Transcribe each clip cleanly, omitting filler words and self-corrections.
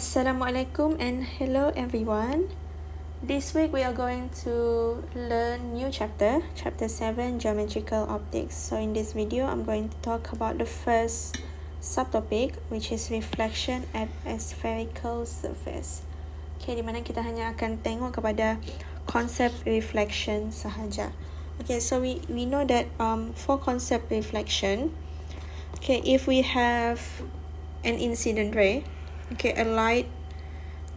Assalamualaikum and hello everyone. This week we are going to learn new chapter 7, Geometrical Optics. So in this video I'm going to talk about the first subtopic, which is reflection at a spherical surface. Okay, di mana kita hanya akan tengok kepada konsep reflection sahaja. Okay, so we know that for concept reflection, okay, if we have an incident ray, okay, a light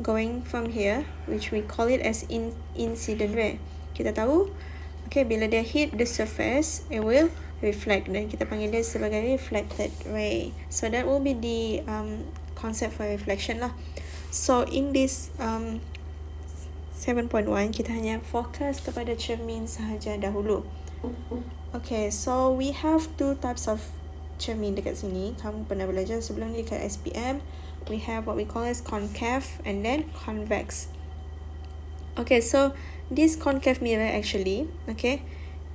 going from here, which we call it as incident ray. Kita tahu, okay, bila dia hit the surface, it will reflect, dan kita panggil dia sebagai reflected ray. So that will be the concept for reflection lah. So in this 7.1, kita hanya fokus kepada cermin sahaja dahulu. Okay, so we have two types of cermin dekat sini. Kamu pernah belajar sebelum ni dekat SPM. We have what we call as concave and then convex. Okay, so this concave mirror actually, okay,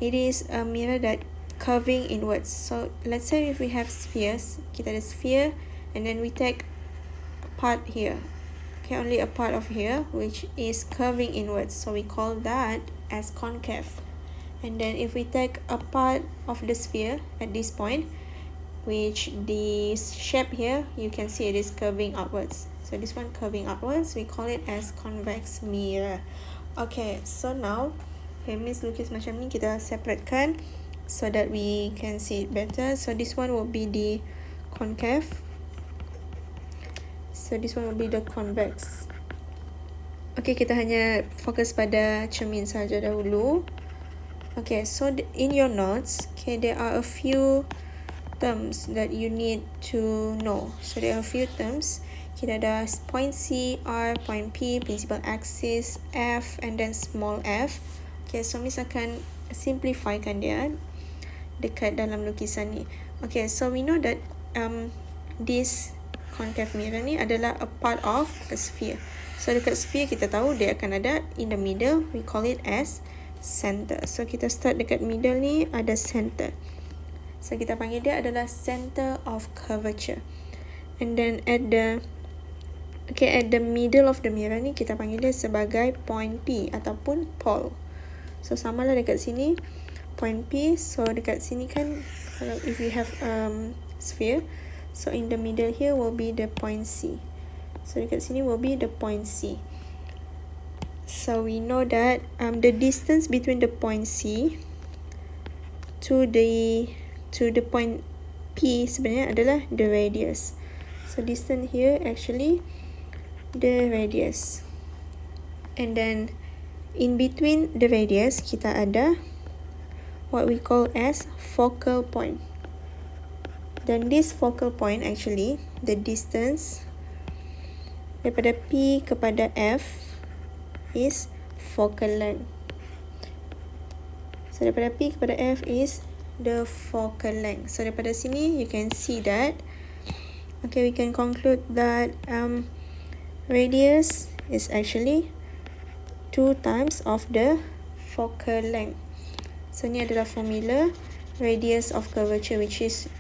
it is a mirror that curving inwards. So let's say if we have spheres, kita ada sphere and then we take a part here, okay, only a part of here which is curving inwards, so we call that as concave. And then if we take a part of the sphere at this point, which the shape here, you can see it is curving upwards. So this one curving upwards, we call it as convex mirror. Okay, so now, okay, Miss lukis macam ni, kita separatekan so that we can see it better. So this one will be the concave. So this one will be the convex. Okay, kita hanya fokus pada cermin saja dahulu. Okay, so in your notes, okay, there are a few terms that you need to know. So there are a few terms. Kita ada point C, R, point P, principal axis, F, and then small f. Okay, so Miss akan simplifykan dia dekat dalam lukisan ni. Okay, so we know that this concave mirror ni adalah a part of a sphere. So dekat sphere kita tahu dia akan ada in the middle, we call it as center. So kita start dekat middle ni, ada center. So kita panggil dia adalah center of curvature. And then at the middle of the mirror ni, kita panggil dia sebagai point P ataupun pole. So samalah dekat sini point P. So dekat sini kan, if we have sphere, so in the middle here will be the point C. So dekat sini will be the point C. So we know that the distance between the point C to the point P sebenarnya adalah the radius. So distance here actually the radius. And then in between the radius kita ada what we call as focal point. Then this focal point actually, the distance daripada P kepada F is focal length. So daripada P kepada F is the focal length. So daripada sini you can see that, okay, we can conclude that radius is actually 2 times of the focal length. So ni adalah formula radius of curvature, which is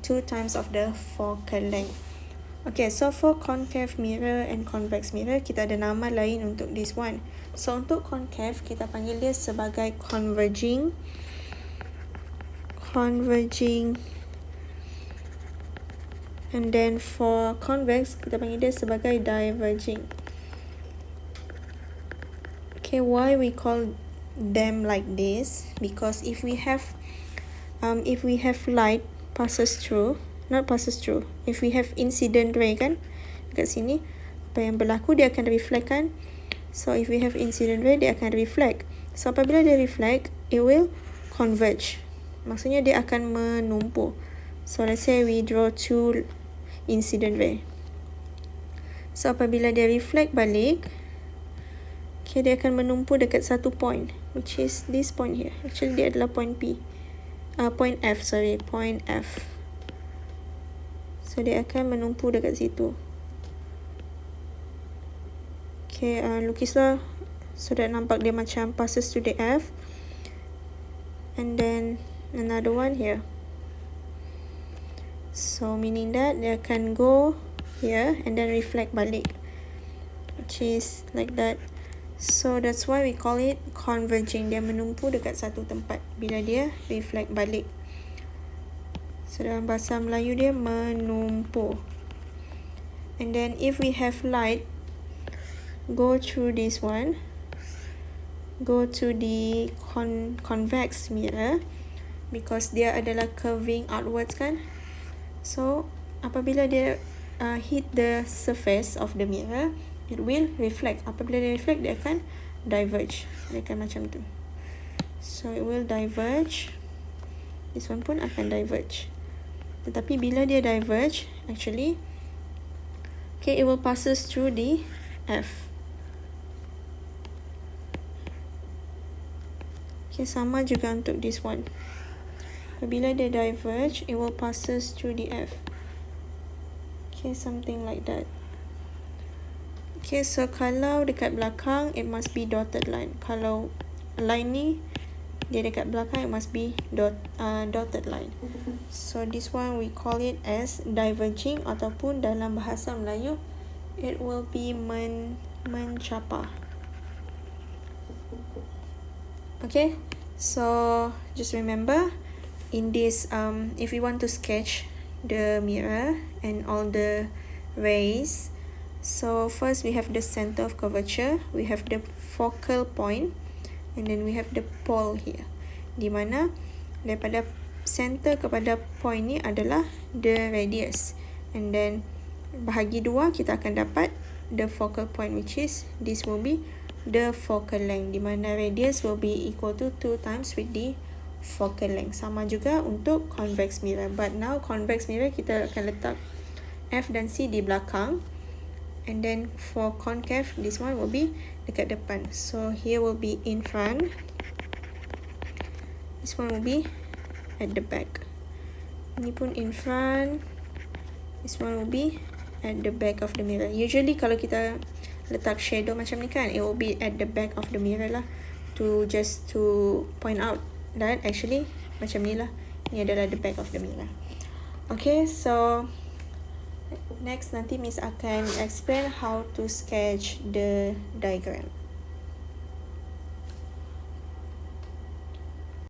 2 times of the focal length. Okay, so for concave mirror and convex mirror, kita ada nama lain untuk this one. So untuk concave, kita panggil dia sebagai converging, and then for convex kita panggil dia sebagai diverging. Okay, why we call them like this? Because if we have light if we have incident ray kan dekat sini, apa yang berlaku dia akan reflect kan. So if we have incident ray, dia akan reflect. So apabila dia reflect, it will converge. Maksudnya dia akan menumpuk. So let's say we draw 2 incident ray. So apabila dia reflect balik, okay, dia akan menumpuk dekat satu point, which is this point here. Actually dia adalah point point F. So dia akan menumpuk dekat situ. Okay, lukislah so that nampak dia macam passes to the F. And then another one here. So meaning that dia akan go here and then reflect balik, which is like that. So that's why we call it converging. Dia menumpu dekat satu tempat bila dia reflect balik. So dalam bahasa Melayu dia menumpu. And then if we have light go through this one, go to the convex mirror, because dia adalah curving outwards kan. So apabila dia hit the surface of the mirror, it will reflect. Apabila dia reflect, dia akan diverge. Dia akan macam tu. So it will diverge. This one pun akan diverge. Tetapi bila dia diverge, actually, okay, it will passes through the F. Okay, sama juga untuk this one. Apabila dia diverge, it will passes through the F. Okay, something like that. Okay, so kalau dekat belakang, it must be dotted line. Kalau line ni, dia dekat belakang, it must be dotted line. So this one we call it as diverging, ataupun dalam bahasa Melayu, it will be mencapa. Okay, so just remember, in this, if we want to sketch the mirror and all the rays, so first we have the center of curvature, we have the focal point, and then we have the pole here, di mana daripada center kepada point ni adalah the radius, and then bahagi dua kita akan dapat the focal point, which is this will be the focal length, di mana radius will be equal to 2 times with the focal length. Sama juga untuk convex mirror, but now convex mirror kita akan letak F dan C di belakang, and then for concave, this one will be dekat depan. So here will be in front, this one will be at the back. Ini pun in front, this one will be at the back of the mirror. Usually kalau kita letak shadow macam ni kan, it will be at the back of the mirror lah, to just to point out that actually macam ni lah, ni adalah the back of the mirror. Okay, so next nanti Miss akan explain how to sketch the diagram.